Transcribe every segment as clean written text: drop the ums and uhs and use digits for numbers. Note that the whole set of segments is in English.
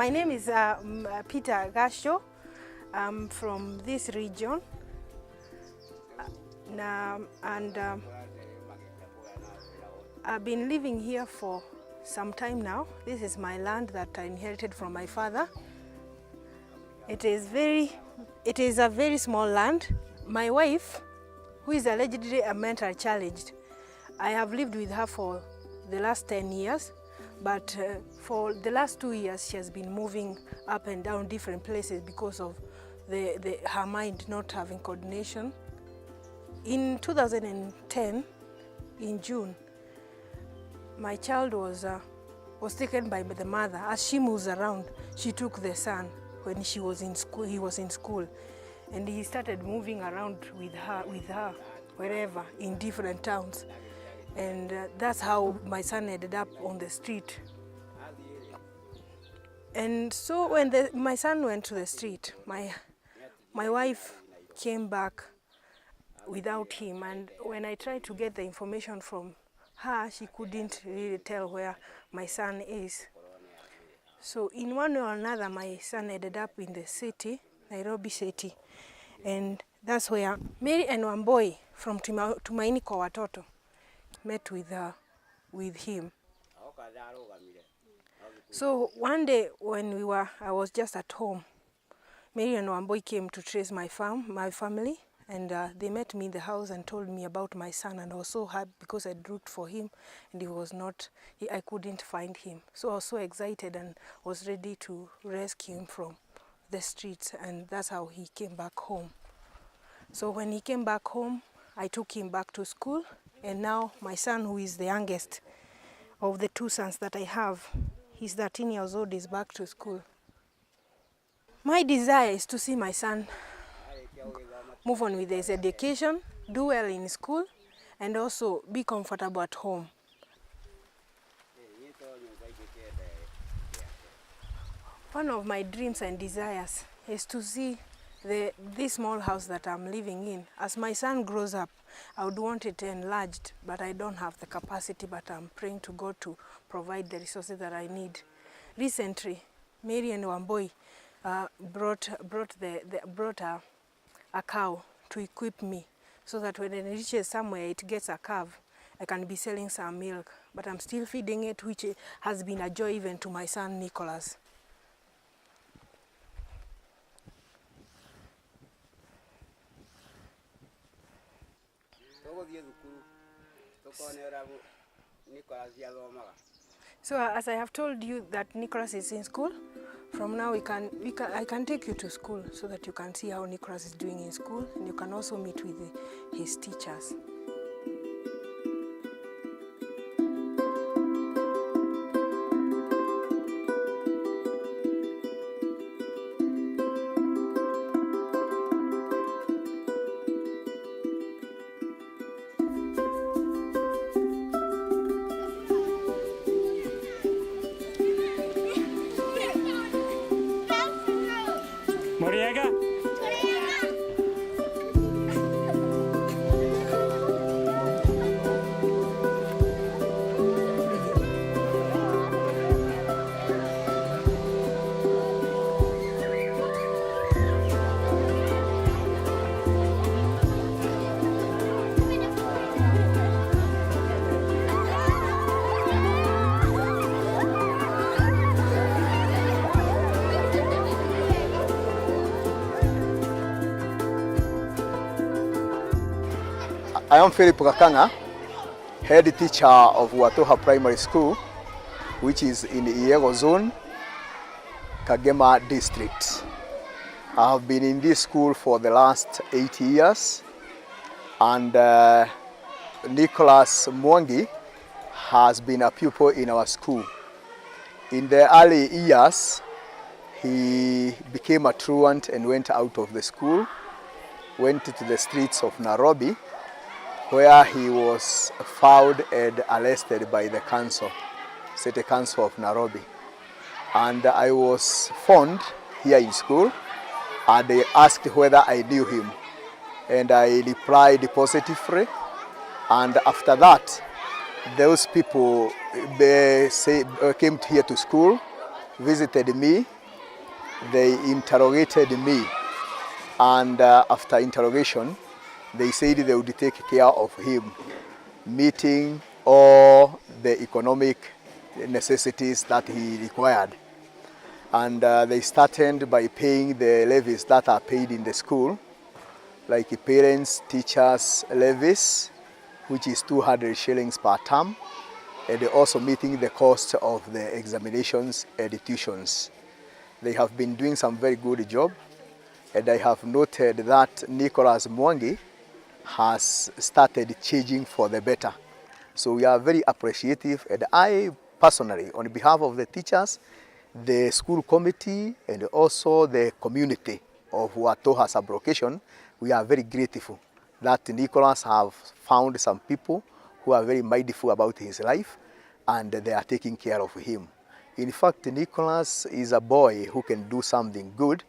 My name is Peter Gasho. I'm from this region. I've been living here for some time now. This is my land that I inherited from my father. It is a very small land. My wife, who is allegedly a mentally challenged, I have lived with her for the last 10 years, but for the last 2 years she has been moving up and down different places because of her mind not having coordination. In 2010, in June, my child was taken by the mother. As she moves around, she took the son when she was in school. He was in school, and he started moving around with her wherever in different towns, and that's how my son ended up on the street. And so when my son went to the street, my wife came back without him, and when I tried to get the information from her, she couldn't really tell where my son is. So in one way or another, my son ended up in the city, Nairobi City, and that's where Mary and Wamboi from Tumaini kwa Watoto met with him. So one day when I was just at home, Mary and Wamboi came to trace my family, and they met me in the house and told me about my son, and I was so happy because I'd looked for him and I couldn't find him. So I was so excited and was ready to rescue him from the streets, and that's how he came back home. So when he came back home, I took him back to school, and now my son, who is the youngest of the 2 sons that I have, he's 13 years old, is back to school. My desire is to see my son move on with his education, do well in school, and also be comfortable at home. One of my dreams and desires is to see this small house that I'm living in. As my son grows up, I would want it enlarged, but I don't have the capacity, but I'm praying to God to provide the resources that I need. Recently, Mary and Wamboi brought a cow to equip me, so that when it reaches somewhere, it gets a calf, I can be selling some milk. But I'm still feeding it, which has been a joy even to my son Nicholas. So as I have told you that Nicholas is in school, from now I can take you to school so that you can see how Nicholas is doing in school, and you can also meet with his teachers. Moriega. I am Philip Kakanga, head teacher of Watoha Primary School, which is in Iyego Zone, Kagema District. I have been in this school for the last 8 years, and Nicholas Mwangi has been a pupil in our school. In the early years, he became a truant and went out of the school, went to the streets of Nairobi, where he was found and arrested by the council, City Council of Nairobi. And I was phoned here in school, and they asked whether I knew him. And I replied positively. And after that, those people came here to school, visited me, they interrogated me, and after interrogation, they said they would take care of him, meeting all the economic necessities that he required. And they started by paying the levies that are paid in the school, like parents, teachers levies, which is 200 shillings per term, and also meeting the cost of the examinations and the tuitions. They have been doing some very good job, and I have noted that Nicholas Mwangi has started changing for the better. So we are very appreciative, and I personally, on behalf of the teachers, the school committee, and also the community of Watoha sub-location, we are very grateful that Nicholas have found some people who are very mindful about his life, and they are taking care of him. In fact, Nicholas is a boy who can do something good,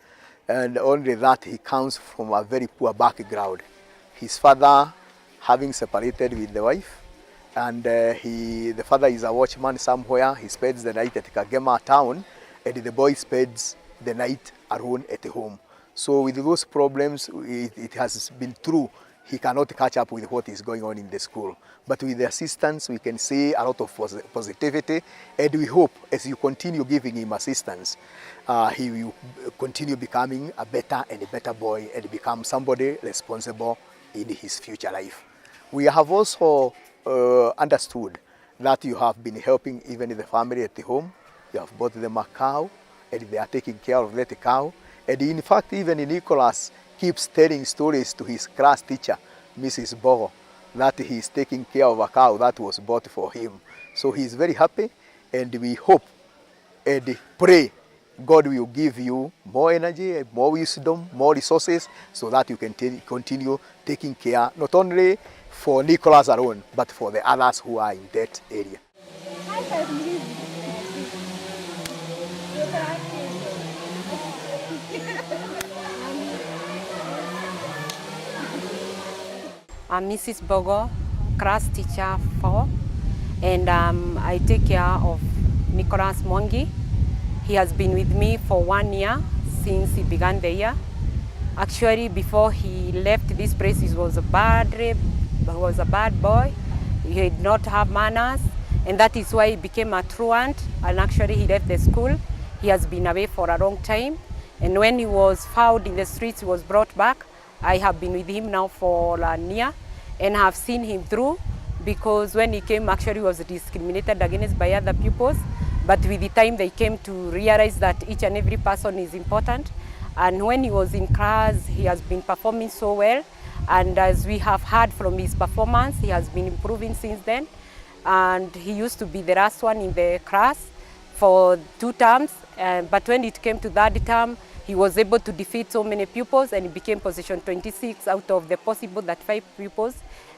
and only that he comes from a very poor background. His father having separated with the wife, and the father is a watchman somewhere. He spends the night at Kagema town, and the boy spends the night alone at home. So with those problems, it has been true. He cannot catch up with what is going on in the school. But with the assistance, we can see a lot of positivity, and we hope as you continue giving him assistance, he will continue becoming a better and a better boy and become somebody responsible in his future life. We have also understood that you have been helping even the family at the home. You have bought them a cow, and they are taking care of that cow. And in fact, even Nicholas keeps telling stories to his class teacher, Mrs. Bogo, that he is taking care of a cow that was bought for him. So he is very happy, and we hope and pray God will give you more energy, more wisdom, more resources, so that you can continue taking care, not only for Nicholas alone, but for the others who are in that area. I'm Mrs. Bogo, class teacher 4, and I take care of Nicholas Mwangi. He has been with me for 1 year since he began the year. Actually, before he left this place, he was a bad boy. He did not have manners, and that is why he became a truant, and actually he left the school. He has been away for a long time, and when he was found in the streets, he was brought back. I have been with him now for a year, and have seen him through, because when he came, actually he was discriminated against by other pupils, but with the time they came to realize that each and every person is important. And when he was in class, he has been performing so well, and as we have heard from his performance, he has been improving since then. And he used to be the last one in the class for 2 terms, but when it came to third term, he was able to defeat so many pupils, and he became position 26 out of the possible 35 pupils.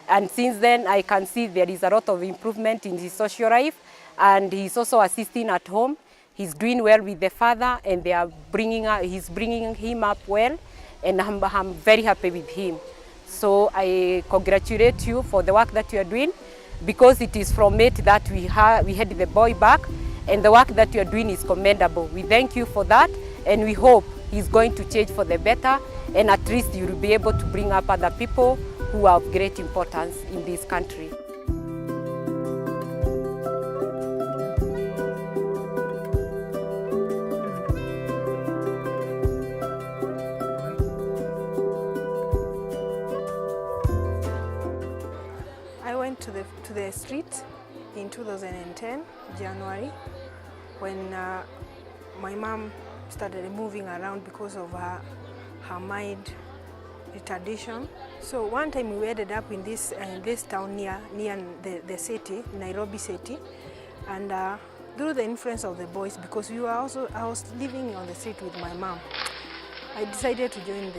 And since then, I can see there is a lot of improvement in his social life, and he's also assisting at home. He's doing well with the father, and he's bringing him up well, and I'm very happy with him. So I congratulate you for the work that you are doing, because it is from it that we had the boy back, and the work that you are doing is commendable. We thank you for that, and we hope he's going to change for the better, and at least you will be able to bring up other people who are of great importance in this country. I went to the street in 2010, January, when my mom started moving around because of her mind retardation. So one time we ended up in this town near the city, Nairobi city, and through the influence of the boys, because I was living on the street with my mom, I decided to join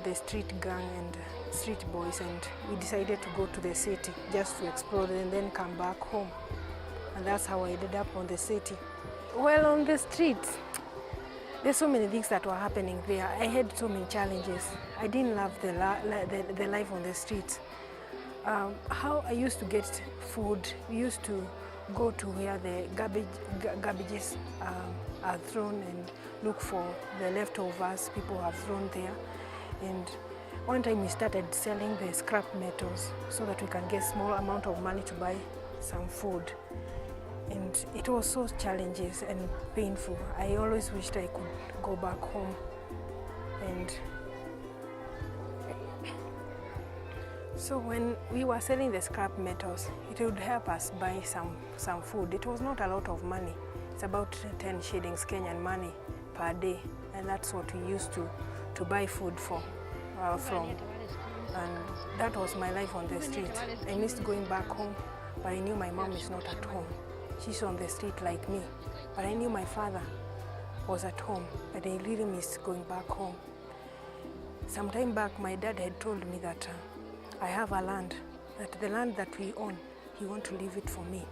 the street gang and street boys, and we decided to go to the city just to explore and then come back home. And that's how I ended up on the city. Well, on the streets, there's so many things that were happening there. I had so many challenges. I didn't love the life on the streets. How I used to get food, we used to go to where the garbages are thrown and look for the leftovers people have thrown there. And one time we started selling the scrap metals so that we can get small amount of money to buy some food. And it was so challenges and painful. I always wished I could go back home. And so when we were selling the scrap metals, it would help us buy some food. It was not a lot of money. It's about 10 shillings Kenyan money per day. And that's what we used to buy food from. And that was my life on the street. I missed going back home, but I knew my mom is not at home. She's on the street like me. But I knew my father was at home, but I really missed going back home. Some time back, my dad had told me that I have a land, that the land that we own, he wants to leave it for me.